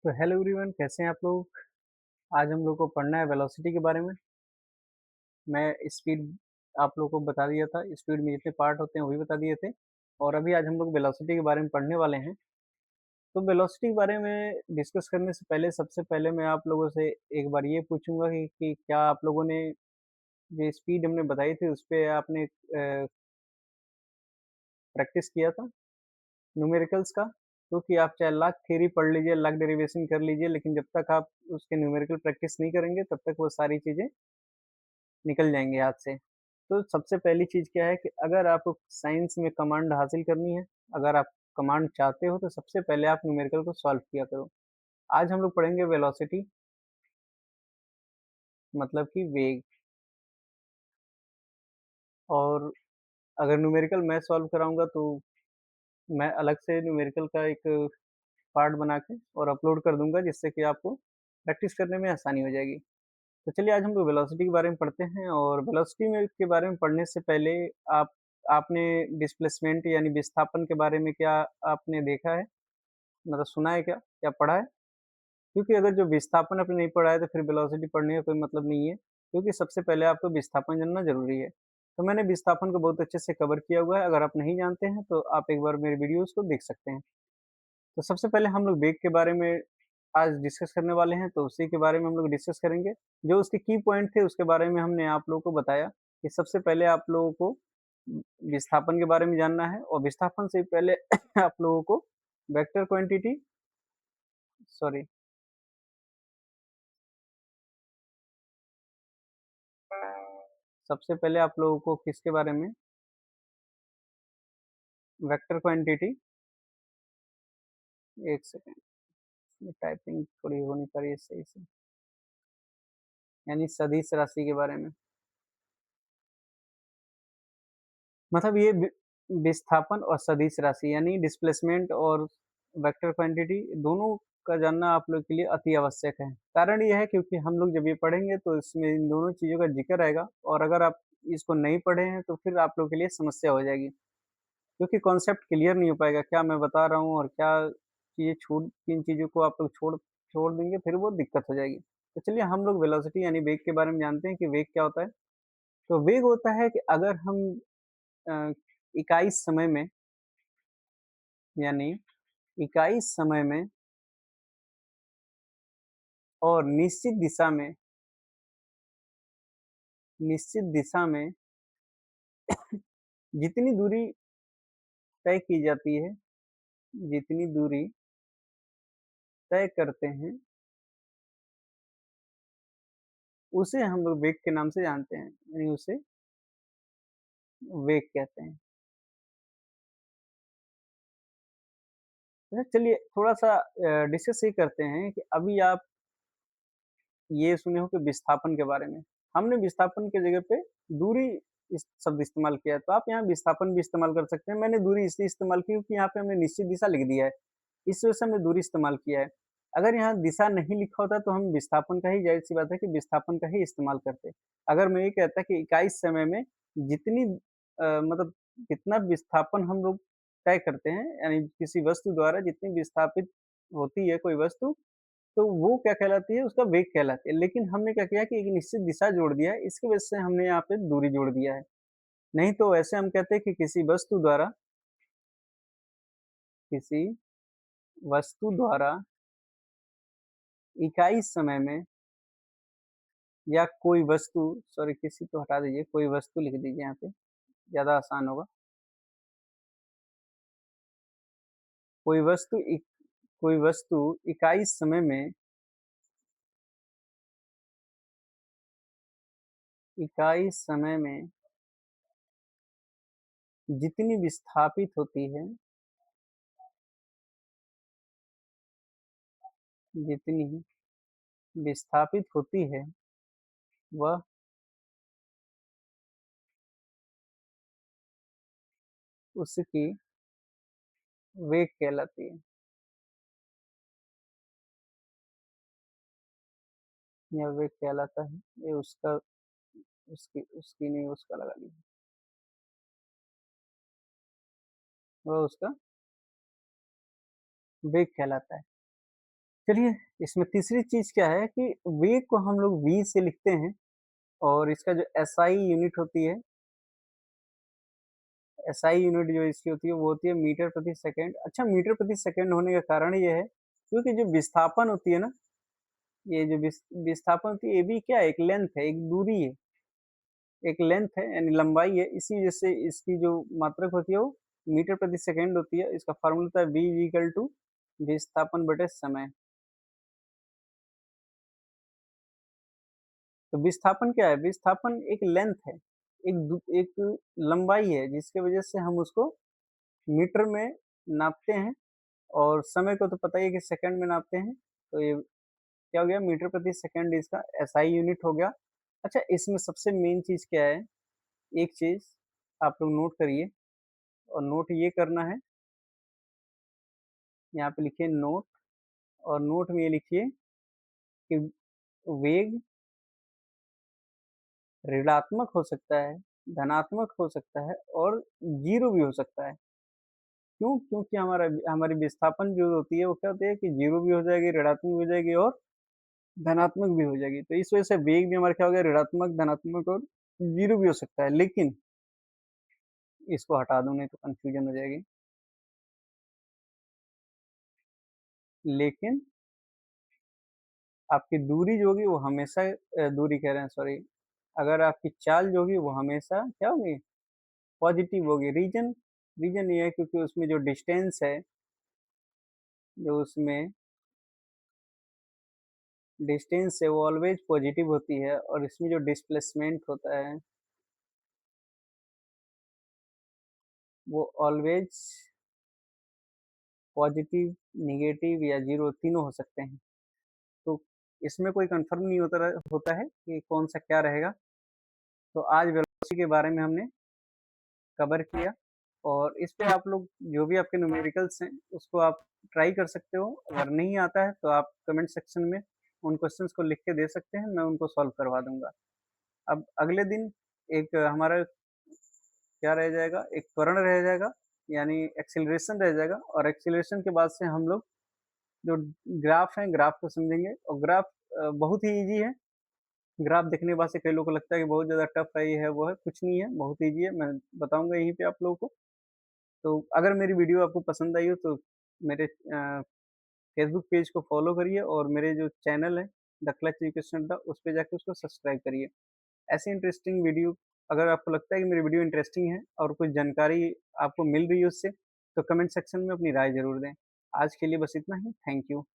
तो hello everyone, कैसे हैं आप लोग। आज हम लोग को पढ़ना है वेलोसिटी के बारे में। मैं स्पीड आप लोगों को बता दिया था, स्पीड में जितने पार्ट होते हैं वही बता दिए थे। और अभी आज हम लोग वेलोसिटी के बारे में पढ़ने वाले हैं। तो वेलोसिटी के बारे में डिस्कस करने से पहले सबसे पहले मैं आप लोगों से एक बार ये पूछूंगा कि क्या आप लोगों ने जो स्पीड हमने बताई थी उस पर आपने प्रैक्टिस किया था न्यूमेरिकल्स का। क्योंकि आप चाहे लाख थ्योरी पढ़ लीजिए, लाख डेरिवेशन कर लीजिए, लेकिन जब तक आप उसके न्यूमेरिकल प्रैक्टिस नहीं करेंगे तब तक वो सारी चीज़ें निकल जाएँगे हाथ से। तो सबसे पहली चीज़ क्या है कि अगर आपको साइंस में कमांड हासिल करनी है, अगर आप कमांड चाहते हो तो सबसे पहले आप न्यूमेरिकल को सॉल्व किया करो। आज हम लोग पढ़ेंगे वेलोसिटी, मतलब कि वेग। और अगर न्यूमेरिकल मैं सॉल्व कराऊँगा तो मैं अलग से न्यूमेरिकल का एक पार्ट बना के और अपलोड कर दूँगा, जिससे कि आपको प्रैक्टिस करने में आसानी हो जाएगी। तो चलिए आज हम लोग वेलोसिटी के बारे में पढ़ते हैं। और वेलोसिटी में के बारे में पढ़ने से पहले आप आपने डिस्प्लेसमेंट यानी विस्थापन के बारे में क्या आपने देखा है, मतलब सुना है क्या पढ़ा है? क्योंकि अगर जो विस्थापन आपने नहीं पढ़ा है तो फिर वेलोसिटी पढ़ने का कोई मतलब नहीं है, क्योंकि सबसे पहले आपको विस्थापन जानना जरूरी है। तो मैंने विस्थापन को बहुत अच्छे से कवर किया हुआ है, अगर आप नहीं जानते हैं तो आप एक बार मेरे वीडियोस को देख सकते हैं। तो सबसे पहले हम लोग वेग के बारे में आज डिस्कस करने वाले हैं, तो उसी के बारे में हम लोग डिस्कस करेंगे। जो उसके की पॉइंट थे उसके बारे में हमने आप लोगों को बताया कि सबसे पहले आप लोगों को विस्थापन के बारे में जानना है, और विस्थापन से पहले आप लोगों को वेक्टर क्वांटिटी, सॉरी, सबसे पहले आप लोगों को किसके बारे में, वेक्टर क्वांटिटी, एक सेकेंड, टाइपिंग थोड़ी हो नहीं पा रही है सही से, यानी सदिश राशि के बारे में। मतलब ये विस्थापन और सदिश राशि यानी डिस्प्लेसमेंट और वेक्टर क्वांटिटी दोनों का जानना आप लोग के लिए अति आवश्यक है। कारण ये है क्योंकि हम लोग जब ये पढ़ेंगे तो इसमें इन दोनों चीज़ों का जिक्र आएगा, और अगर आप इसको नहीं पढ़े हैं तो फिर आप लोग के लिए समस्या हो जाएगी, क्योंकि कॉन्सेप्ट क्लियर नहीं हो पाएगा क्या मैं बता रहा हूँ और क्या चीज़ें छूट, किन चीज़ों को आप लोग छोड़ छोड़ देंगे, फिर वो दिक्कत हो जाएगी। तो चलिए हम लोग वेलोसिटी यानी वेग के बारे में जानते हैं कि वेग क्या होता है। तो वेग होता है कि अगर हम अ, इकाई समय में, यानी इकाई समय में और निश्चित दिशा में जितनी दूरी तय की जाती है, जितनी दूरी तय करते हैं, उसे हम लोग वेग के नाम से जानते हैं, यानी उसे वेग कहते हैं। अच्छा, चलिए थोड़ा-सा डिस्कस ये करते हैं कि अभी आप ये सुने हो कि विस्थापन के बारे में। हमने विस्थापन की जगह पे दूरी इस शब्द इस्तेमाल किया है, तो आप यहाँ विस्थापन भी इस्तेमाल कर सकते हैं। मैंने दूरी इसलिए इस्तेमाल की क्योंकि यहाँ पे हमने निश्चित दिशा लिख दिया है, इस वजह से हमने दूरी इस्तेमाल किया है। अगर यहाँ दिशा नहीं लिखा होता तो हम विस्थापन का ही, ज़ाहिर-सी बात है कि विस्थापन का ही इस्तेमाल करते। अगर मैं ये कहता कि इकाई समय में जितनी मतलब कितना विस्थापन हम लोग तय करते हैं, यानी किसी वस्तु द्वारा जितनी विस्थापित होती है कोई वस्तु, तो वो क्या कहलाती है, उसका वेग कहलाती है। लेकिन हमने क्या किया कि एक निश्चित दिशा जोड़ दिया है, इसकी वजह से हमने यहाँ पे दूरी जोड़ दिया है। नहीं तो ऐसे हम कहते हैं कि किसी वस्तु द्वारा इकाई समय में, या कोई वस्तु, सॉरी किसी को हटा दीजिए, कोई वस्तु लिख दीजिए यहाँ पे, ज़्यादा आसान होगा। कोई वस्तु इ कोई वस्तु इकाई समय में, इकाई समय में जितनी विस्थापित होती है, जितनी विस्थापित होती है, वह उसकी वेग कहलाती है, या वेग कहलाता है। ये उसका, उसकी उसकी नहीं, उसका लगा लीजिए, वह उसका वेग कहलाता है। चलिए, इसमें तीसरी चीज़ क्या है कि वेग को हम लोग वी से लिखते हैं और इसका जो एसआई यूनिट होती है, एसआई यूनिट जो इसकी होती है वो होती है मीटर प्रति सेकंड। अच्छा, मीटर प्रति सेकंड होने का कारण ये है क्योंकि जो विस्थापन होती है ना, ये जो विस्थापन होती है ये भी क्या है, एक लेंथ है, एक दूरी है, एक लेंथ है यानी लंबाई है। इसी वजह से इसकी जो मात्रक होती है वो मीटर प्रति सेकंड होती है। इसका फ़ॉर्मूला होता है v इज़ इक्वल टू विस्थापन बटे समय। तो विस्थापन क्या है? विस्थापन एक लेंथ है, एक लंबाई है जिसकी वजह से हम उसको मीटर में नापते हैं और समय को तो पता ही है कि सेकंड में नापते हैं। तो ये क्या हो गया, मीटर प्रति सेकंड इसका एसआई यूनिट हो गया। अच्छा, इसमें सबसे मेन चीज़ क्या है? एक चीज़ आप लोग नोट करिए और नोट ये करना है, यहाँ पे लिखिए नोट और नोट में ये लिखिए कि वेग ऋणात्मक हो सकता है, धनात्मक हो सकता है और ज़ीरो भी हो सकता है। क्यों? क्योंकि हमारी विस्थापन जो होती है वो क्या होती है कि ज़ीरो भी हो जाएगी, ऋणात्मक भी हो जाएगी और धनात्मक भी हो जाएगी। तो इस वजह से वेग भी हमारा क्या हो गया, ऋणात्मक, धनात्मक और ज़ीरो भी हो सकता है। लेकिन इसको हटा दो नहीं तो कन्फ्यूज़न हो जाएगी। लेकिन आपकी दूरी जो होगी वो हमेशा दूरी कह रहे हैं, सॉरी। अगर आपकी चाल जो होगी वो हमेशा क्या होगी, पॉजिटिव होगी। रीज़न रीज़न ये है क्योंकि उसमें जो डिस्टेंस है, जो उसमें डिस्टेंस है वो ऑलवेज पॉजिटिव होती है और इसमें जो डिस्प्लेसमेंट होता है वो ऑलवेज पॉजिटिव, नेगेटिव या ज़ीरो तीनों हो सकते हैं। तो इसमें कोई कन्फर्म नहीं होता है कि कौन-सा क्या रहेगा। तो आज वेलोसिटी के बारे में हमने कवर किया और इस पे आप लोग जो भी आपके न्यूमेरिकल्स हैं उसको आप ट्राई कर सकते हो। अगर नहीं आता है तो आप कमेंट सेक्शन में उन क्वेश्चंस को लिख के दे सकते हैं, मैं उनको सॉल्व करवा दूँगा। अब अगले दिन एक हमारा क्या रह जाएगा, एक त्वरण रह जाएगा, यानी एक्सेलरेशन रह जाएगा और एक्सेलरेशन के बाद से हम लोग जो ग्राफ है, ग्राफ को समझेंगे और ग्राफ बहुत ही ईज़ी है। ग्राफ देखने के बाद से कई लोगों को लगता है कि बहुत ज़्यादा टफ है, ये है, वो है, कुछ नहीं है, बहुत ईज़ी है। मैं बताऊँगा यहीं पे आप लोगों को। तो अगर मेरी वीडियो आपको पसंद आई हो तो मेरे फेसबुक पेज को फॉलो करिए और मेरे जो चैनल है द क्लच एजुकेशन अड्डा उस पे जाके उसको सब्सक्राइब करिए। ऐसी इंटरेस्टिंग वीडियो, अगर आपको लगता है कि मेरी वीडियो इंटरेस्टिंग है और कुछ जानकारी आपको मिल रही है उससे, तो कमेंट सेक्शन में अपनी राय ज़रूर दें। आज के लिए बस इतना ही। Thank you.